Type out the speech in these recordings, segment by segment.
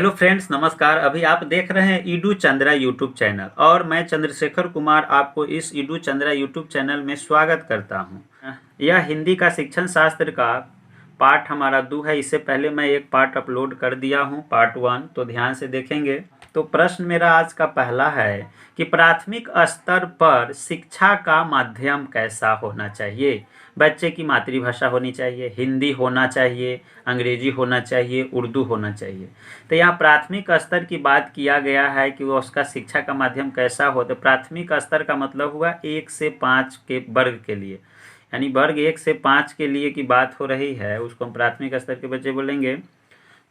Hello friends, नमस्कार। अभी आप देख रहे हैं ईडू चंद्रा यूट्यूब चैनल और मैं चंद्रशेखर कुमार आपको इस ईडू चंद्रा यूट्यूब चैनल में स्वागत करता हूं। यह हिंदी का शिक्षण शास्त्र का पार्ट हमारा 2 है। इससे पहले मैं एक पार्ट अपलोड कर दिया हूं, पार्ट 1, तो ध्यान से देखेंगे। तो प्रश्न मेरा आज का पहला है कि प्राथमिक स्तर पर शिक्षा का माध्यम कैसा होना चाहिए। बच्चे की मातृभाषा होनी चाहिए, हिंदी होना चाहिए, अंग्रेजी होना चाहिए, उर्दू होना चाहिए। तो यहाँ प्राथमिक स्तर की बात किया गया है कि वो उसका शिक्षा का माध्यम कैसा हो। तो प्राथमिक स्तर का मतलब हुआ 1 से 5 के वर्ग के लिए, यानी वर्ग 1 से 5 के लिए की बात हो रही है, उसको हम प्राथमिक स्तर के बच्चे बोलेंगे।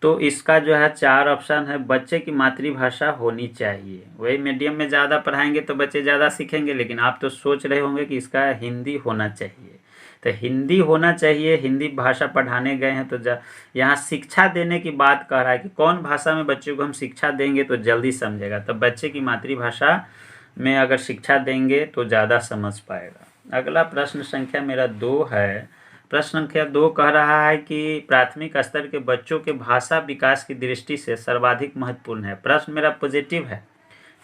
तो इसका जो है 4 ऑप्शन है। बच्चे की मातृभाषा होनी चाहिए। वही मीडियम में ज़्यादा पढ़ाएंगे तो बच्चे ज़्यादा सीखेंगे, लेकिन आप तो सोच रहे होंगे कि इसका हिंदी होना चाहिए। तो हिंदी होना चाहिए, हिंदी भाषा पढ़ाने गए हैं तो यहाँ शिक्षा देने की बात कह रहा है कि कौन भाषा में बच्चों को हम शिक्षा देंगे तो जल्दी समझेगा। तो बच्चे की मातृभाषा में अगर शिक्षा देंगे तो ज़्यादा समझ पाएगा। अगला प्रश्न संख्या मेरा 2 है। प्रश्न संख्या 2 कह रहा है कि प्राथमिक स्तर के बच्चों के भाषा विकास की दृष्टि से सर्वाधिक महत्वपूर्ण है। प्रश्न मेरा पॉजिटिव है,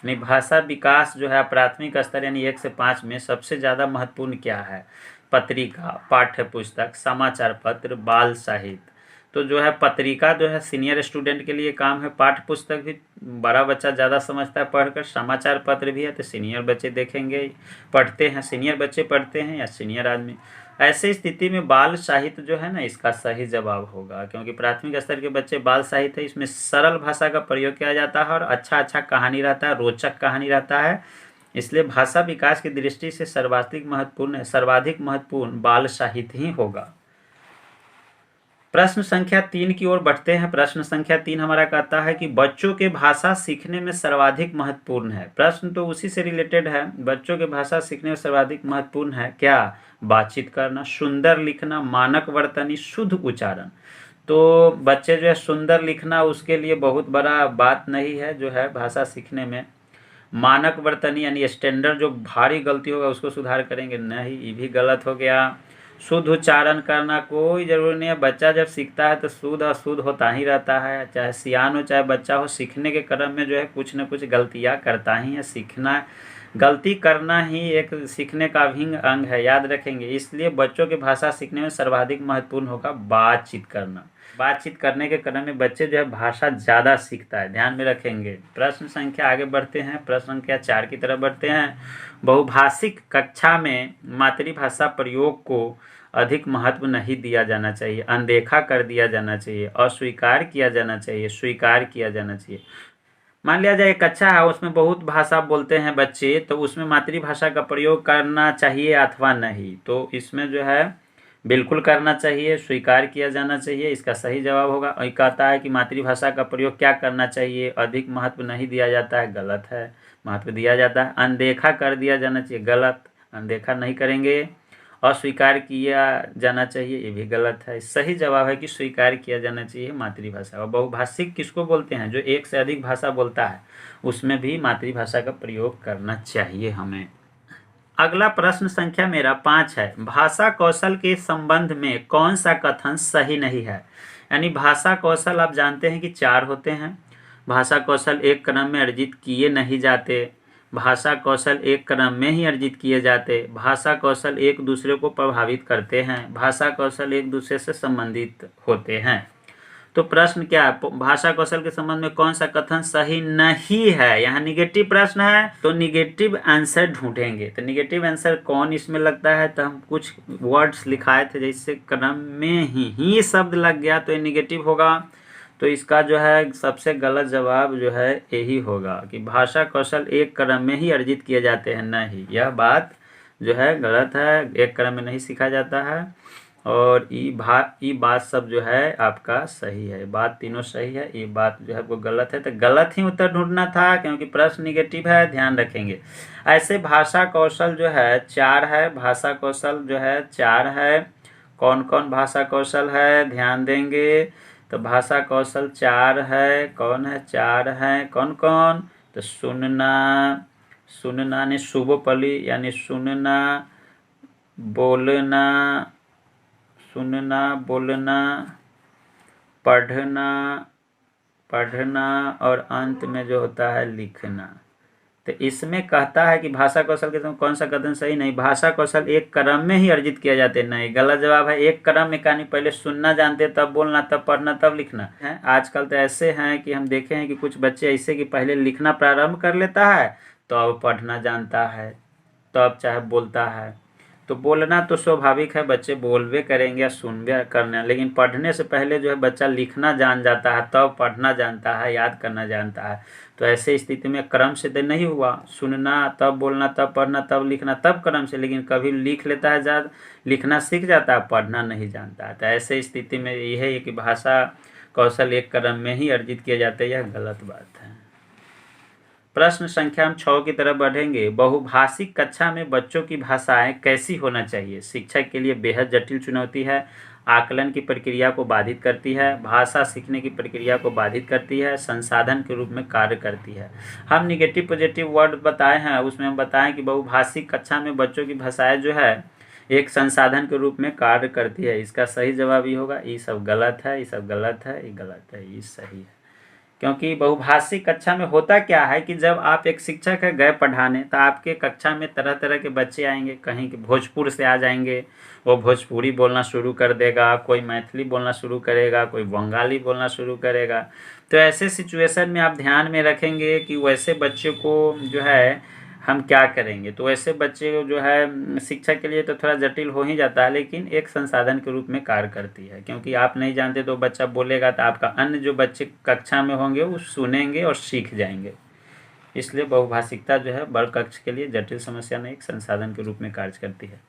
यानी भाषा विकास जो है प्राथमिक स्तर यानी 1 से 5 में सबसे ज़्यादा महत्वपूर्ण क्या है। पत्रिका, पाठ्य पुस्तक, समाचार पत्र, बाल साहित्य। तो जो है पत्रिका जो है सीनियर स्टूडेंट के लिए काम है, पाठ्य पुस्तक भी बड़ा बच्चा ज़्यादा समझता है पढ़कर, समाचार पत्र भी है तो सीनियर बच्चे देखेंगे, पढ़ते हैं, सीनियर बच्चे पढ़ते हैं या सीनियर आदमी। ऐसे स्थिति में बाल साहित्य जो है ना, इसका सही जवाब होगा, क्योंकि प्राथमिक स्तर के बच्चे बाल साहित्य है, इसमें सरल भाषा का प्रयोग किया जाता है और अच्छा कहानी रहता है, रोचक कहानी रहता है। इसलिए भाषा विकास की दृष्टि से सर्वाधिक महत्वपूर्ण बाल साहित्य ही होगा। प्रश्न संख्या 3 की ओर बढ़ते हैं। प्रश्न संख्या 3 हमारा कहता है कि बच्चों के भाषा सीखने में सर्वाधिक महत्वपूर्ण है। प्रश्न तो उसी से रिलेटेड है, बच्चों के भाषा सीखने में सर्वाधिक महत्वपूर्ण है क्या। बातचीत करना, सुंदर लिखना, मानक वर्तनी, शुद्ध उच्चारण। तो बच्चे जो है सुंदर लिखना उसके लिए बहुत बड़ा बात नहीं है जो है भाषा सीखने में। मानक वर्तनी यानी स्टैंडर्ड, जो भारी गलती होगा उसको सुधार करेंगे, नहीं ये भी गलत हो गया। शुद्ध उच्चारण करना कोई ज़रूरी नहीं है, बच्चा जब सीखता है तो शुद्ध अशुद्ध होता ही रहता है, चाहे सियान हो चाहे बच्चा हो, सीखने के क्रम में जो है कुछ न कुछ गलतियाँ करता ही है। सीखना, गलती करना ही एक सीखने का अभिन्न अंग है, याद रखेंगे। इसलिए बच्चों के भाषा सीखने में सर्वाधिक महत्वपूर्ण होगा बातचीत करना। बातचीत करने के क्रम में बच्चे जो है भाषा ज़्यादा सीखता है, ध्यान में रखेंगे। प्रश्न संख्या आगे बढ़ते हैं, प्रश्न संख्या 4 की तरफ बढ़ते हैं। बहुभाषिक कक्षा में मातृभाषा प्रयोग को अधिक महत्व नहीं दिया जाना चाहिए, अनदेखा कर दिया जाना चाहिए, अस्वीकार किया जाना चाहिए, स्वीकार किया जाना चाहिए। मान लिया जाए कक्षा है, उसमें बहुत भाषा बोलते हैं बच्चे, तो उसमें मातृभाषा का प्रयोग करना चाहिए अथवा नहीं। तो इसमें जो है बिल्कुल करना चाहिए, स्वीकार किया जाना चाहिए, इसका सही जवाब होगा। और कहता है कि मातृभाषा का प्रयोग क्या करना चाहिए, अधिक महत्व नहीं दिया जाता है, गलत है, महत्व दिया जाता है। अनदेखा कर दिया जाना चाहिए, गलत, अनदेखा नहीं करेंगे। अस्वीकार किया जाना चाहिए, ये भी गलत है। सही जवाब है कि स्वीकार किया जाना चाहिए मातृभाषा। और बहुभाषिक किसको बोलते हैं, जो 1 से अधिक भाषा बोलता है, उसमें भी मातृभाषा का प्रयोग करना चाहिए हमें। अगला प्रश्न संख्या मेरा 5 है। भाषा कौशल के संबंध में कौन सा कथन सही नहीं है। यानी भाषा कौशल आप जानते हैं कि 4 होते हैं। भाषा कौशल एक क्रम में अर्जित किए नहीं जाते, भाषा कौशल एक क्रम में ही अर्जित किए जाते, भाषा कौशल एक दूसरे को प्रभावित करते हैं, भाषा कौशल एक दूसरे से संबंधित होते हैं। तो प्रश्न क्या है, भाषा कौशल के संबंध में कौन सा कथन सही नहीं है। यहाँ निगेटिव प्रश्न है तो निगेटिव आंसर ढूंढेंगे। तो निगेटिव आंसर कौन इसमें लगता है, तो हम कुछ वर्ड्स लिखाए थे, जैसे क्रम में ही शब्द लग गया तो ये निगेटिव होगा। तो इसका जो है सबसे गलत जवाब जो है यही होगा कि भाषा कौशल एक क्रम में ही अर्जित किए जाते हैं। नहीं, यह बात जो है गलत है, एक क्रम में नहीं सीखा जाता है। और ई बात सब जो है आपका सही है, बात तीनों सही है, ये बात जो है वो गलत है। तो गलत ही उत्तर ढूंढना था, क्योंकि प्रश्न निगेटिव है, ध्यान रखेंगे। ऐसे भाषा कौशल जो है 4 है, भाषा कौशल जो है 4 है। कौन कौन भाषा कौशल है, ध्यान देंगे। तो भाषा कौशल 4 है, कौन है, 4 है, कौन कौन। तो सुनना, सुनना ने शुभोपली यानी सुनना, बोलना, सुनना, बोलना, पढ़ना, पढ़ना और अंत में जो होता है लिखना। तो इसमें कहता है कि भाषा कौशल के समय कौन सा कथन सही? नहीं, भाषा कौशल एक क्रम में ही अर्जित किया जाते हैं। नहीं, गलत जवाब है। एक क्रम में कहानी पहले सुनना जानते, तब बोलना, तब पढ़ना, तब लिखना है। आजकल तो ऐसे हैं कि हम देखे हैं कि कुछ बच्चे ऐसे कि पहले लिखना प्रारंभ कर लेता है तो अब पढ़ना जानता है, तो अब चाहे बोलता है। तो बोलना तो स्वाभाविक है, बच्चे बोलबे करेंगे या सुनबे करना, लेकिन पढ़ने से पहले जो है बच्चा लिखना जान जाता है, तब पढ़ना जानता है, याद करना जानता है। तो ऐसे स्थिति में क्रम से तो नहीं हुआ, सुनना तब बोलना तब पढ़ना तब लिखना तब क्रम से, लेकिन कभी लिख लेता है, ज़्यादा लिखना सीख जाता है, पढ़ना नहीं जानता है। तो ऐसे स्थिति में यह है कि भाषा कौशल एक क्रम में ही अर्जित किए जाते हैं, यह गलत बात है। प्रश्न संख्या हम 6 की तरफ बढ़ेंगे। बहुभाषिक कक्षा में बच्चों की भाषाएं कैसी होना चाहिए? शिक्षक के लिए बेहद जटिल चुनौती है, आकलन की प्रक्रिया को बाधित करती है, भाषा सीखने की प्रक्रिया को बाधित करती है, संसाधन के रूप में कार्य करती है। हम निगेटिव पॉजिटिव वर्ड बताए हैं, उसमें हम बताएं कि बहुभाषिक कक्षा में बच्चों की भाषाएं जो है एक संसाधन के रूप में कार्य करती है। इसका सही जवाब ये होगा। ये सब गलत है, ये सब गलत है, ये गलत है, ये सही है। क्योंकि बहुभाषिक कक्षा में होता क्या है कि जब आप एक शिक्षक है गए पढ़ाने, तो आपके कक्षा में तरह तरह के बच्चे आएंगे। कहीं के भोजपुर से आ जाएंगे, वो भोजपुरी बोलना शुरू कर देगा, कोई मैथिली बोलना शुरू करेगा, कोई बंगाली बोलना शुरू करेगा। तो ऐसे सिचुएशन में आप ध्यान में रखेंगे कि वैसे बच्चे को जो है हम क्या करेंगे। तो ऐसे बच्चे जो है शिक्षक के लिए तो थोड़ा जटिल हो ही जाता है, लेकिन एक संसाधन के रूप में कार्य करती है। क्योंकि आप नहीं जानते तो बच्चा बोलेगा, तो आपका अन्य जो बच्चे कक्षा में होंगे वो सुनेंगे और सीख जाएंगे। इसलिए बहुभाषिकता जो है वर्ग कक्ष के लिए जटिल समस्या नहीं, एक संसाधन के रूप में कार्य करती है।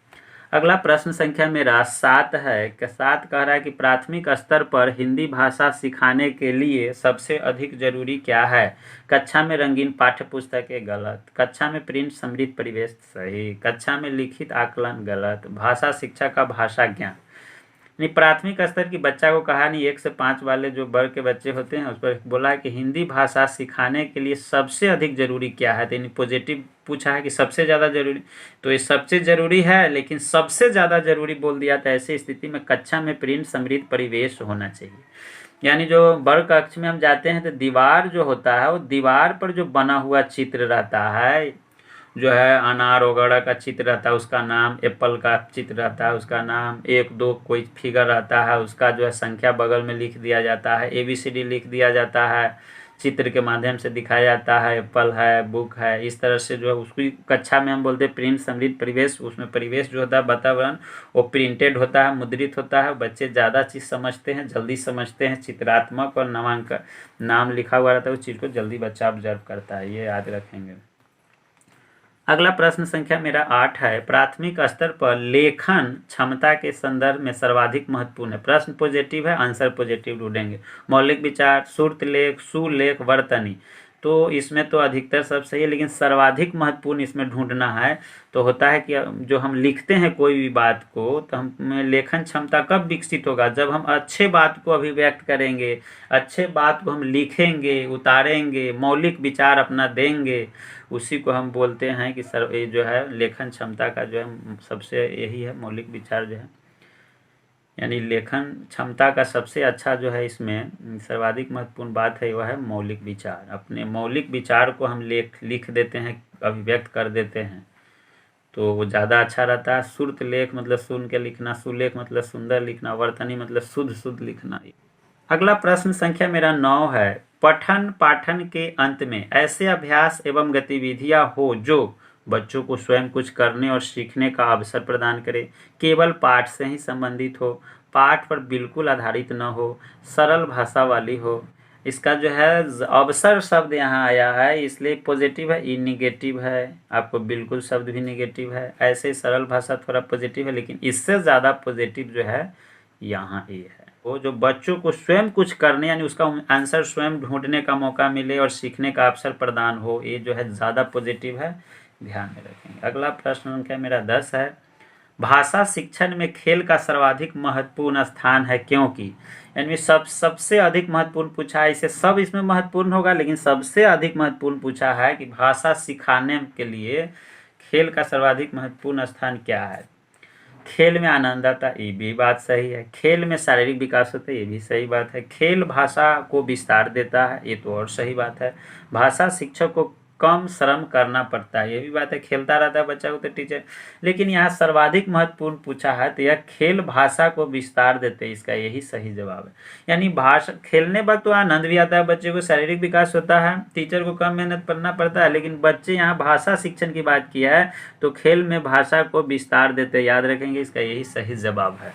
अगला प्रश्न संख्या मेरा 7 है कि 7 कह रहा है कि प्राथमिक स्तर पर हिंदी भाषा सिखाने के लिए सबसे अधिक जरूरी क्या है? कक्षा में रंगीन पाठ्य पुस्तकें, गलत। कक्षा में प्रिंट समृद्ध परिवेश, सही। कक्षा में लिखित आकलन, गलत। भाषा शिक्षा का भाषा ज्ञान। नहीं, प्राथमिक स्तर की बच्चा को कहा नहीं, 1 से 5 वाले जो वर्ग के बच्चे होते हैं उस पर बोला है कि हिंदी भाषा सिखाने के लिए सबसे अधिक जरूरी क्या है। तो यानी पॉजिटिव पूछा है कि सबसे ज़्यादा जरूरी, तो ये सबसे जरूरी है, लेकिन सबसे ज़्यादा जरूरी बोल दिया। तो ऐसी स्थिति में कक्षा में प्रिंट समृद्ध परिवेश होना चाहिए। यानी जो वर्ग कक्ष में हम जाते हैं तो दीवार जो होता है वो दीवार पर जो बना हुआ चित्र रहता है, जो है अनार वगैरह का चित्र रहता है, उसका नाम, एप्पल का चित्र रहता है उसका नाम, 1 2 कोई फिगर रहता है उसका जो है संख्या बगल में लिख दिया जाता है, ABCD लिख दिया जाता है, चित्र के माध्यम से दिखाया जाता है, एप्पल है, बुक है। इस तरह से जो है उसकी कक्षा में हम बोलते हैं प्रिंट समृद्ध परिवेश। उसमें परिवेश जो होता है वातावरण वो प्रिंटेड होता है, मुद्रित होता है। बच्चे ज़्यादा चीज़ समझते हैं, जल्दी समझते हैं। चित्रात्मक और नामांकन नाम लिखा हुआ रहता है, उस चीज़ को जल्दी बच्चा ऑब्जर्व करता है, ये याद रखेंगे। अगला प्रश्न संख्या मेरा 8 है। प्राथमिक स्तर पर लेखन क्षमता के संदर्भ में सर्वाधिक महत्वपूर्ण है। प्रश्न पॉजिटिव है, आंसर पॉजिटिव ढूंढेंगे। मौलिक विचार, श्रुतलेख, सुलेख, वर्तनी। तो इसमें तो अधिकतर सब सही है, लेकिन सर्वाधिक महत्वपूर्ण इसमें ढूंढना है। तो होता है कि जो हम लिखते हैं कोई भी बात को, तो हमें लेखन क्षमता कब विकसित होगा? जब हम अच्छे बात को अभिव्यक्त करेंगे, अच्छे बात को हम लिखेंगे, उतारेंगे, मौलिक विचार अपना देंगे, उसी को हम बोलते हैं कि ये जो है लेखन क्षमता का जो है सबसे यही है, मौलिक विचार जो है। यानी लेखन क्षमता का सबसे अच्छा जो है इसमें सर्वाधिक महत्वपूर्ण बात है वह है मौलिक विचार। अपने मौलिक विचार को हम लिख देते हैं, अभिव्यक्त कर देते हैं, तो वो ज़्यादा अच्छा रहता है। श्रुत लेख मतलब सुन के लिखना, सुलेख मतलब सुंदर लिखना, वर्तनी मतलब शुद्ध शुद्ध लिखना। अगला प्रश्न संख्या मेरा 9 है। पठन पाठन के अंत में ऐसे अभ्यास एवं गतिविधियां हो जो बच्चों को स्वयं कुछ करने और सीखने का अवसर प्रदान करे, केवल पाठ से ही संबंधित हो, पाठ पर बिल्कुल आधारित न हो, सरल भाषा वाली हो। इसका जो है अवसर शब्द यहाँ आया है, इसलिए पॉजिटिव है, ये निगेटिव है। आपको बिल्कुल शब्द भी निगेटिव है। ऐसे सरल भाषा थोड़ा पॉजिटिव है, लेकिन इससे ज़्यादा पॉजिटिव जो है यहाँ ये है। वो जो बच्चों को स्वयं कुछ करने यानी उसका आंसर स्वयं ढूंढने का मौका मिले और सीखने का अवसर प्रदान हो, ये जो है ज़्यादा पॉजिटिव है, ध्यान में रखेंगे। अगला प्रश्न संख्या मेरा 10 है। भाषा शिक्षण में खेल का सर्वाधिक महत्वपूर्ण स्थान है, क्योंकि यानी सबसे अधिक महत्वपूर्ण पूछा है। इसे सब इसमें महत्वपूर्ण होगा, लेकिन सबसे अधिक महत्वपूर्ण पूछा है कि भाषा सिखाने के लिए खेल का सर्वाधिक महत्वपूर्ण स्थान क्या है। खेल में आनंद आता, ये भी बात सही है। खेल में शारीरिक विकास होता है, ये भी सही बात है। खेल भाषा को विस्तार देता है, ये तो और सही बात है। भाषा शिक्षक को कम श्रम करना पड़ता है, ये भी बात है। खेलता रहता है बच्चा को तो टीचर, लेकिन यहाँ सर्वाधिक महत्वपूर्ण पूछा है तो यह खेल भाषा को विस्तार देते हैं, इसका यही सही जवाब है। यानी भाषा खेलने पर तो आनंद भी आता है, बच्चे को शारीरिक विकास होता है, टीचर को कम मेहनत करना पड़ता है, लेकिन बच्चे यहाँ भाषा शिक्षण की बात किया है तो खेल में भाषा को विस्तार देते, याद रखेंगे, इसका यही सही जवाब है।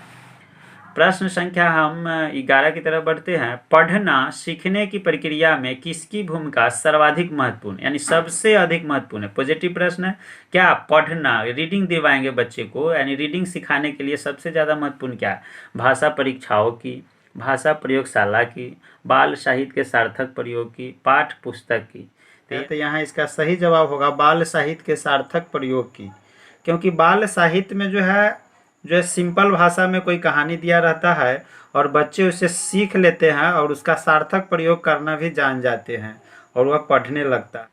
प्रश्न संख्या हम 11 की तरफ बढ़ते हैं। पढ़ना सीखने की प्रक्रिया में किसकी भूमिका सर्वाधिक महत्वपूर्ण, यानी सबसे अधिक महत्वपूर्ण है? पॉजिटिव प्रश्न है। क्या पढ़ना, रीडिंग दिलवाएंगे बच्चे को, यानी रीडिंग सिखाने के लिए सबसे ज़्यादा महत्वपूर्ण क्या है? भाषा परीक्षाओं की, भाषा प्रयोगशाला की, बाल साहित्य के सार्थक प्रयोग की, पाठ पुस्तक की? तो यहाँ इसका सही जवाब होगा बाल साहित्य के सार्थक प्रयोग की, क्योंकि बाल साहित्य में जो है सिंपल भाषा में कोई कहानी दिया रहता है और बच्चे उसे सीख लेते हैं और उसका सार्थक प्रयोग करना भी जान जाते हैं और वह पढ़ने लगता है।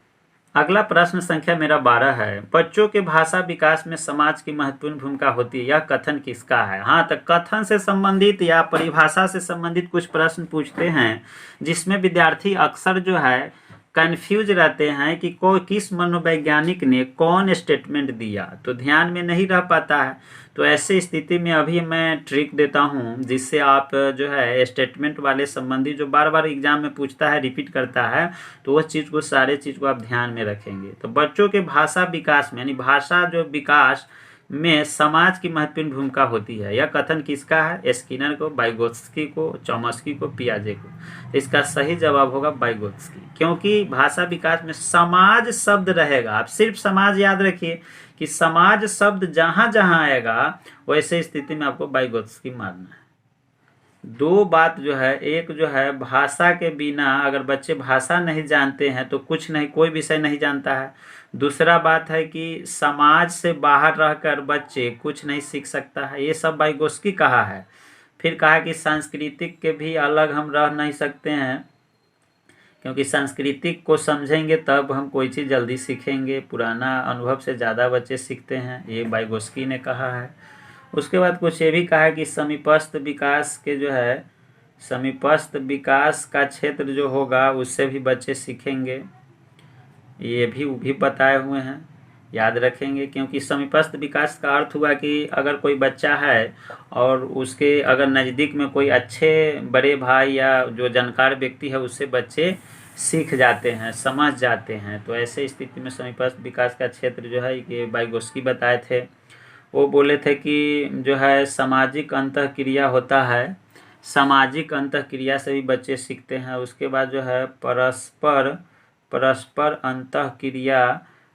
अगला प्रश्न संख्या मेरा 12 है। बच्चों के भाषा विकास में समाज की महत्वपूर्ण भूमिका होती है, यह कथन किसका है? हाँ, तो कथन से संबंधित या परिभाषा से संबंधित कुछ प्रश्न पूछते हैं जिसमें विद्यार्थी अक्सर जो है कंफ्यूज रहते हैं कि कोई किस मनोवैज्ञानिक ने कौन स्टेटमेंट दिया, तो ध्यान में नहीं रह पाता है। तो ऐसे स्थिति में अभी मैं ट्रिक देता हूं जिससे आप जो है स्टेटमेंट वाले संबंधी जो बार बार एग्जाम में पूछता है, रिपीट करता है, तो वह चीज़ को सारे चीज़ को आप ध्यान में रखेंगे। तो बच्चों के भाषा विकास में, यानी भाषा जो विकास में समाज की महत्वपूर्ण भूमिका होती है, यह कथन किसका है? स्किनर को, वाइगोत्स्की को, चॉम्स्की को, पियाजे को? इसका सही जवाब होगा वाइगोत्स्की, क्योंकि भाषा विकास में समाज शब्द रहेगा। आप सिर्फ समाज याद रखिए कि समाज शब्द जहां जहां आएगा वैसे स्थिति में आपको वाइगोत्स्की मारना है। दो बात जो है, एक जो है भाषा के बिना अगर बच्चे भाषा नहीं जानते हैं तो कुछ नहीं, कोई विषय नहीं जानता है। दूसरा बात है कि समाज से बाहर रहकर बच्चे कुछ नहीं सीख सकता है, ये सब वाइगोत्स्की कहा है। फिर कहा कि सांस्कृतिक के भी अलग हम रह नहीं सकते हैं, क्योंकि सांस्कृतिक को समझेंगे तब हम कोई चीज़ जल्दी सीखेंगे, पुराना अनुभव से ज़्यादा बच्चे सीखते हैं, ये वाइगोत्स्की ने कहा है। उसके बाद कुछ ये भी कहा है कि समीपस्थ विकास के जो है, समीपस्थ विकास का क्षेत्र जो होगा उससे भी बच्चे सीखेंगे, ये भी बताए हुए हैं, याद रखेंगे। क्योंकि समीपस्थ विकास का अर्थ हुआ कि अगर कोई बच्चा है और उसके अगर नज़दीक में कोई अच्छे बड़े भाई या जो जानकार व्यक्ति है उससे बच्चे सीख जाते हैं, समझ जाते हैं। तो ऐसे स्थिति में समीपस्थ विकास का क्षेत्र जो है ये वाइगोत्स्की बताए थे। वो बोले थे कि जो है सामाजिक अंतःक्रिया होता है, सामाजिक अंतःक्रिया से भी बच्चे सीखते हैं। उसके बाद जो है परस्पर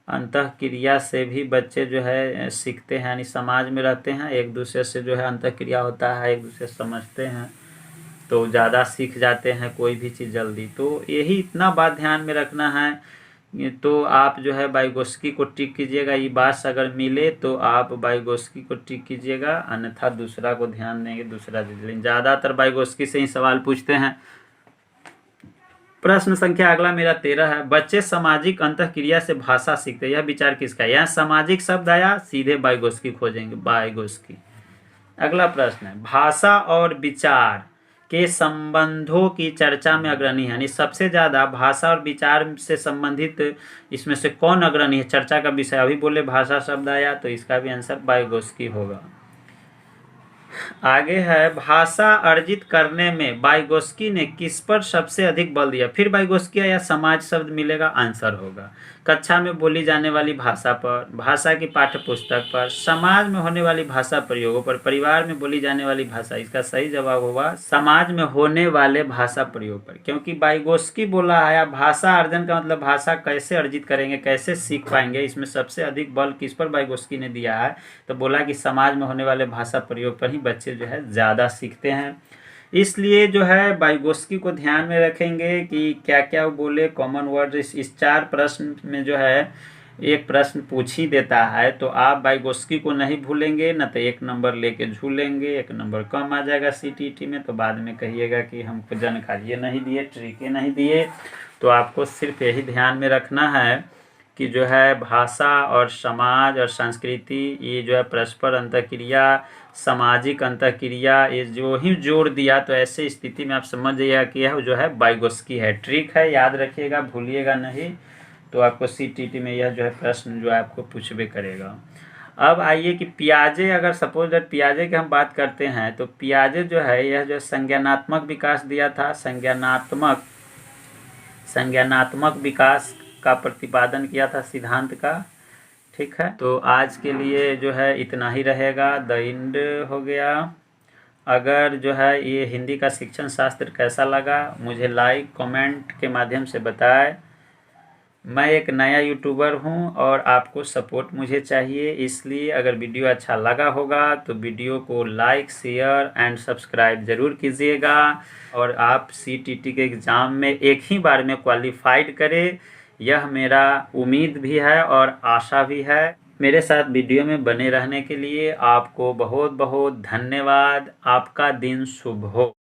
अंतःक्रिया से भी बच्चे जो है सीखते हैं, यानी समाज में रहते हैं, एक दूसरे से जो है अंतःक्रिया होता है, एक दूसरे समझते हैं तो ज़्यादा सीख जाते हैं कोई भी चीज़ जल्दी। तो यही इतना बात ध्यान में रखना है। तो आप जो है वाइगोत्स्की को टिक कीजिएगा, ये बात अगर मिले तो आप वाइगोत्स्की को टिक कीजिएगा, अन्यथा दूसरा को ध्यान देंगे, दूसरा लेकिन ज़्यादातर वाइगोत्स्की से ही सवाल पूछते हैं। प्रश्न संख्या अगला मेरा 13 है। बच्चे सामाजिक अंतःक्रिया से भाषा सीखते हैं, यह विचार किसका है? यहाँ सामाजिक शब्द आया, सीधे वाइगोत्स्की खोजेंगे, वाइगोत्स्की। अगला प्रश्न है, भाषा और विचार के संबंधों की चर्चा में अग्रणी है, यानी सबसे ज्यादा भाषा और विचार से संबंधित इसमें से कौन अग्रणी है चर्चा का विषय? अभी बोले भाषा शब्द आया, तो इसका भी आंसर वाइगोत्स्की होगा। आगे है, भाषा अर्जित करने में वाइगोत्स्की ने किस पर सबसे अधिक बल दिया? फिर वाइगोत्स्की या समाज शब्द मिलेगा, आंसर होगा कक्षा में बोली जाने वाली भाषा पर, भाषा की पाठ्य पुस्तक पर, समाज में होने वाली भाषा प्रयोगों पर, परिवार में बोली जाने वाली भाषा। इसका सही जवाब होगा समाज में होने वाले भाषा प्रयोग पर, क्योंकि वाइगोत्स्की बोला है भाषा अर्जन का मतलब भाषा कैसे अर्जित करेंगे, कैसे सीख पाएंगे, इसमें सबसे अधिक बल किस पर वाइगोत्स्की ने दिया है? तो बोला कि समाज में होने वाले भाषा प्रयोग पर ही बच्चे जो है ज़्यादा सीखते हैं। इसलिए जो है वाइगोत्स्की को ध्यान में रखेंगे कि क्या क्या वो बोले, कॉमन वर्ड। इस 4 प्रश्न में जो है एक प्रश्न पूछ ही देता है, तो आप वाइगोत्स्की को नहीं भूलेंगे, न तो 1 नंबर लेके झूलेंगे, 1 नंबर कम आ जाएगा CTET में, तो बाद में कहिएगा कि हमको जानकारी नहीं दिए, ट्रिकें नहीं दिए। तो आपको सिर्फ यही ध्यान में रखना है कि जो है भाषा और समाज और संस्कृति ये जो है परस्पर अंतःक्रिया, सामाजिक अंतःक्रिया, ये जो ही जोड़ दिया तो ऐसे स्थिति में आप समझ जाइएगा कि यह जो है वाइगोत्स्की है। ट्रिक है, याद रखिएगा, भूलिएगा नहीं। तो आपको CTT में यह जो है प्रश्न जो है आपको पूछबे करेगा। अब आइए कि पियाजे, अगर सपोज दैट पियाजे की हम बात करते हैं तो पियाजे जो है यह जो संज्ञानात्मक विकास दिया था, संज्ञानात्मक विकास का प्रतिपादन किया था सिद्धांत का। ठीक है, तो आज के लिए जो है इतना ही रहेगा, द एंड हो गया। अगर जो है ये हिंदी का शिक्षण शास्त्र कैसा लगा मुझे लाइक कमेंट के माध्यम से बताएं। मैं एक नया यूट्यूबर हूं और आपको सपोर्ट मुझे चाहिए, इसलिए अगर वीडियो अच्छा लगा होगा तो वीडियो को लाइक शेयर एंड सब्सक्राइब ज़रूर कीजिएगा और आप CTT के एग्ज़ाम में एक ही बार में क्वालिफाइड करें, यह मेरा उम्मीद भी है और आशा भी है। मेरे साथ वीडियो में बने रहने के लिए आपको बहुत बहुत धन्यवाद। आपका दिन शुभ हो।